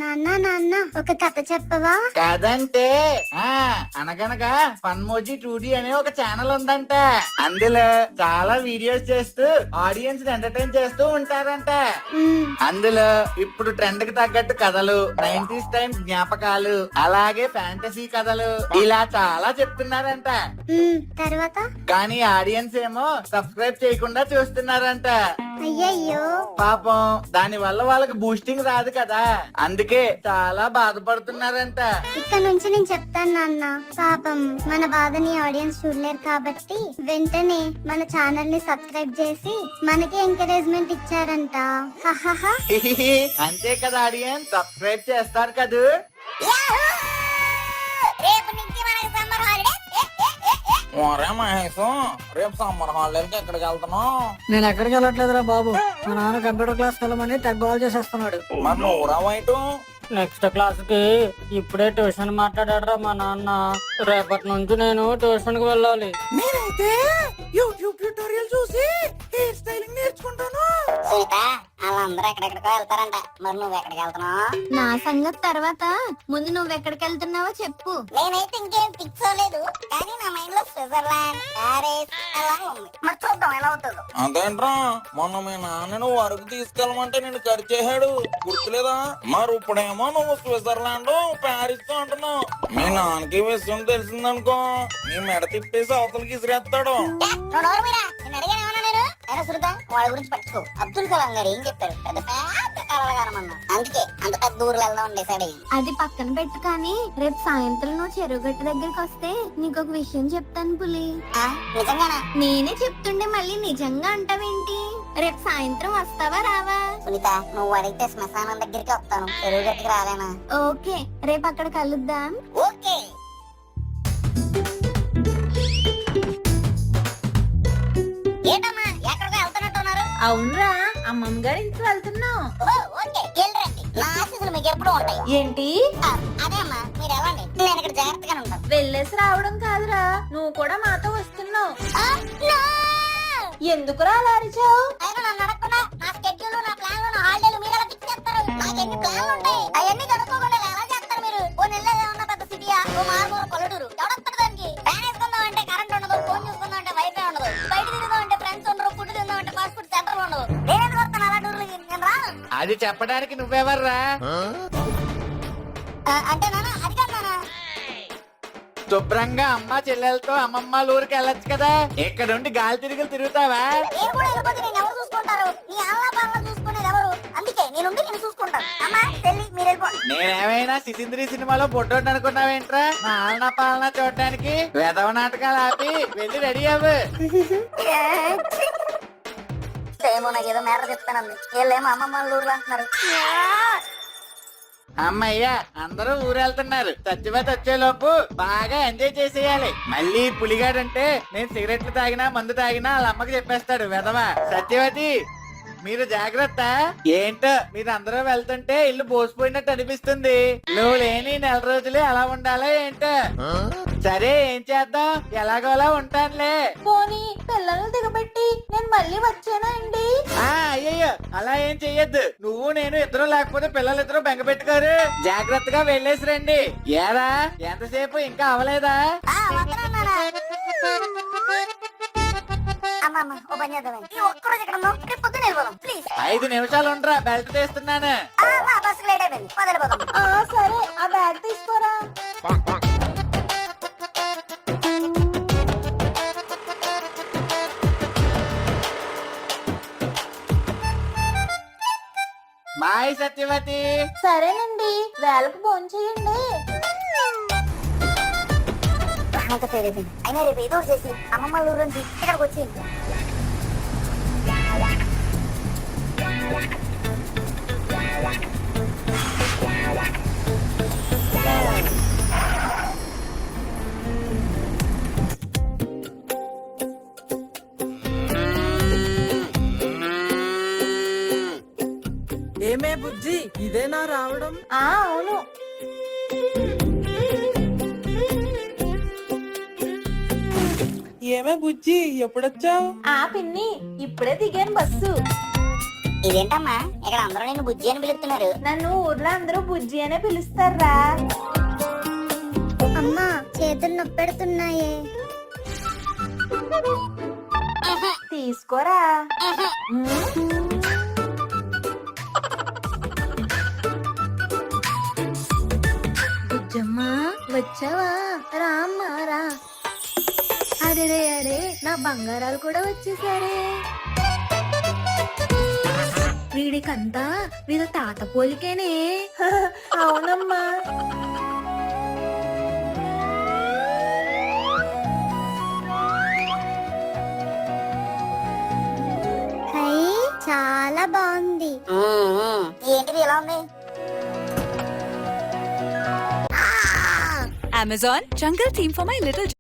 నాన్న నాన్న ఒక కథ చెప్పవా? కాదంటే అనగనగా ఫన్మోజీ 2D అనే ఒక ఛానల్ ఉందంట. అందులో చాలా వీడియోస్ చేస్తూ ఆడియన్స్ ఎంటర్టైన్ చేస్తూ ఉంటారంట. అందులో ఇప్పుడు ట్రెండ్ కి తగ్గట్టు కథలు, 90s టైమ్స్ జ్ఞాపకాలు, అలాగే ఫ్యాంటసీ కథలు ఇలా చాలా చెప్తున్నారంట. తర్వాత కానీ ఆడియన్స్ ఏమో సబ్స్క్రైబ్ చేయకుండా చూస్తున్నారంట. అయ్యయ్యో పాపం దాని వల్ల వాళ్ళకి బూస్టింగ్ రాదు కదా, అందుకే చాలా బాధపడుతున్నారంట. ఇక్కడ నుంచి నేను చెప్తాను నాన్న. పాపం మన బాధని ఆడియన్స్ చూడలేరు కాబట్టి వెంటనే మన ఛానల్ ని సబ్స్క్రైబ్ చేసి మనకి ఎంకరేజ్మెంట్ ఇచ్చారంట. అంతే కదా, ఆడియన్స్ సబ్స్క్రైబ్ చేస్తారు కదా. మహేశం, రేపు సమ్మర్ హాలిడేకి ఎక్కడికి వెళ్తున్నావు? నేను ఎక్కడికి వెళ్ళట్లేదురా బాబు. మా నాన్న కంప్యూటర్ క్లాస్ వెళ్ళమని తెగ గోల్ చేసేస్తున్నాడు. మరి నువ్వురా వైటు? నెక్స్ట్ క్లాస్ కి ఇప్పుడే ట్యూషన్ మాట్లాడాడురా మా నాన్న. రేపటి నుంచి నేను ట్యూషన్ కి వెళ్ళాలి. నేనైతే యూట్యూబ్ ట్యూటోరియల్ చూసి హెయిర్ స్టైలింగ్ నేర్చుకుంటాను. సునీత, వాళ్ళందరూ ఎక్కడెక్కడికో వెళ్తారంట. మరి నువ్వు ఎక్కడికి వెళ్తున్నావు? నా సంగతి తర్వాత, ముందు నువ్వు ఎక్కడికి వెళ్తున్నావో చెప్పు. నేనైతే ఇంకేం ఫిక్స్ అవ్వలేదు, కానీ నా మైండ్ లో స్విట్జర్లాండ్, ప్యారిస్ అలా ఉంది. మరి చూద్దాం ఎలా అవుతుందో. అదేంట్రా, మొన్న మీ నాన్నను వరకు తీసుకెళ్ళమంటే నేను కరిచేశాడు, గుర్తులేదా? మరి ఇప్పుడేమో నువ్వు స్విట్జర్లాండ్, ప్యారిస్ అంటున్నావు. మీ నాన్నకి విషయం తెలిసిందనుకో, నీ మెడ తిప్పేసి అవతలకి ఇసిరేస్తాడు. వాళ్ళ గురించి పట్టుకో. అబ్దుల్ కలాం గారు ఏం చెప్పారు? పెద్ద పెద్ద కలగానం అన్నా. అందుకే అంత పెద్ద ఊర్లో వెళ్దాం డిసైడ్ అయ్యింది. అది పక్కన పెట్టు, కానీ రేపు సాయంత్రం నువ్వు చెరువు గట్టు దగ్గరికి వస్తే నీకు ఒక విషయం చెప్తాను పులి. నిజంగానా? నేనే చెప్తుంటే మళ్ళీ నిజంగా అంటావేంటి? రేపు సాయంత్రం వస్తావా రావా? సునీత, నువ్వు అడిగితే శ్మశానం దగ్గరికి వస్తాను, చెరువు గట్టుకి రాలేనా? ఓకే, రేపు అక్కడ కలుద్దాం. ఓకే. ఏంటమ్మా ఎక్కడికో వెళ్తున్నట్టున్నారు? అవునరా, అమ్మమ్మ గారి ఇంటికి వెళ్తున్నాం. ఓకే, వెళ్ళండి. నా ఆశీస్సులు మీకు ఎప్పుడు ఉంటాయి. ఏంటి? అదే అమ్మా, మీరు వెళ్ళండి, నేను ఇక్కడ జాగ్రత్తగా ఉంటాను. వెళ్ళేసి రావడం కాదురా, నువ్వు కూడా మాతో వస్తున్నావు. ఎందుకురా అలా అరిచావు? అయినా నన్ను అడగకుండా నా స్కెడ్యూల్, నా ప్లాన్లు, నా హాలిడేలు మీరు ఎలా ఫిక్స్ చేస్తారు? నాకు ఎన్ని ప్లాన్లు ఉంటాయి, అవన్నీ కనుక్కోకుండా ఎలా చేస్తారు మీరు? ఓ నెల ఏమన్నా పెద్ద సిటీయా, ఓ మారుమూల పల్లెటూరు? ఎవడొస్తాడు దానికి? ఫ్యాన్ వేసుకుందాం అంటే కరెంట్ ఉండదు, ఫోన్ చూసుకుందాం అంటే వైఫై ఉండదు, బయట తిరుగుదాం అంటే ఫ్రెండ్స్ ఉండరు, ఫుడ్ తిందాం అంటే ఫాస్ట్ ఫుడ్ సెంటర్ ఉండదు. నేనేందుకు వస్తాను అలా టూర్లకి? నేను రాను. అది చెప్పడానికి నువ్వెవర్రా? అంటే నాన్న, అది కాదు నాన్న. శుభ్రంగా అమ్మ చెల్లెలతో అమ్మమ్మ ఊరికి వెళ్ళొచ్చు కదా, ఇక్కడ నుండి గాలి తిరుగులు తిరుగుతావా? నేను కూడా వెళ్ళిపోతే నేను ఎవరు చూసుకుంటారు? నీ ఆళ్ళ పాలన చూసుకునేది ఎవరు? అందుకే నేనుండి నేను చూసుకుంటాను. అమ్మా చెల్లి, మీరు వెళ్ళిపోండి. నేనేమైనా సిసింద్రి సినిమాలో పొట్టోడు అనుకున్నావేంట్రా? మా ఆలనా పాలన చూడటానికి వెధవ నాటకాలు ఆపి వెళ్ళి రెడీ అవ్వు. ఏమో, నాకు ఏదో మేర చెప్తానంది. వీళ్ళేమో అమ్మమ్మ వాళ్ళ ఊర్లో అంటున్నారు. అమ్మయ్య, అందరూ ఊరెళ్తున్నారు. సత్యవతి వచ్చేలోపు బాగా ఎంజాయ్ చేసేయాలి. మళ్ళీ పులిగాడంటే నేను సిగరెట్లు తాగినా మందు తాగినా వాళ్ళ అమ్మకి చెప్పేస్తాడు వెధవ. సత్యవతి, మీరు జాగ్రత్త. ఏంటో మీరు అందరూ వెళ్తుంటే ఇల్లు బోసిపోయినట్టు అనిపిస్తుంది. నువ్వు లేని నెల రోజులే అలా ఉండాలా ఏంటో? సరే, ఏం చేద్దాం, ఎలాగోలా ఉంటానులే. పోనీ పిల్లలు దిగబెట్టి నేను మళ్ళీ వచ్చానా అండి? అయ్యయ్యో, అలా ఏం చెయ్యొద్దు. నువ్వు నేను ఇద్దరు లేకపోతే పిల్లలిద్దరూ బెంగ పెట్టుకోరు. జాగ్రత్తగా వెళ్ళేసి రండి. ఏరా, ఎంతసేపు ఇంకా అవలేదా? అమ్మమ్మ, ఓ పని చేద్దాం. ఈ ఒక్కరోజు ఇక్కడ ఉన్నాం, రేపు పొద్దున వెళ్ళిపోదాం ప్లీజ్. 5 నిమిషాలు ఉండరా, బెల్ట్ తీస్తున్నాను. బస్సు లేట్ అయిపోయింది, వెళ్ళిపోదాం. సరే, ఆ బ్యాగ్ తీసుకోరా. బాయ్ సత్యవతి. సరేనండి, వేళకు భోంచేయండి. అయినా రేపు ఏదో చేసి అమ్మమ్మ ఊరు నుంచి ఇక్కడికి వచ్చి ఏమే బుజ్జి, ఇదేనా రావడం? అవును. ఏమే బుజ్జి, ఎప్పుడొచ్చావు? పిన్ని, ఇప్పుడే దిగాను బస్సు. ఇదేంటమ్మా ఇక్కడ అందరూ నేను బుజ్జి అని పిలుస్తున్నారు. నన్ను ఊర్లో అందరూ బుజ్జి అనే పిలుస్తారా. అమ్మా చేతులు నొప్పెడుతున్నాయే. తీసుకోరా. బుజ్జమ్మా వచ్చావా? రామ్మా రా. అరే అరే నా బంగారాలు కూడా వచ్చేసారే. వీడికంతా వీళ్ళ తాత పోలికేనే. అవునమ్మా. హై చాలా బాగుంది. ఏంటిది ఎలా ఉంది? Amazon Jungle theme for my little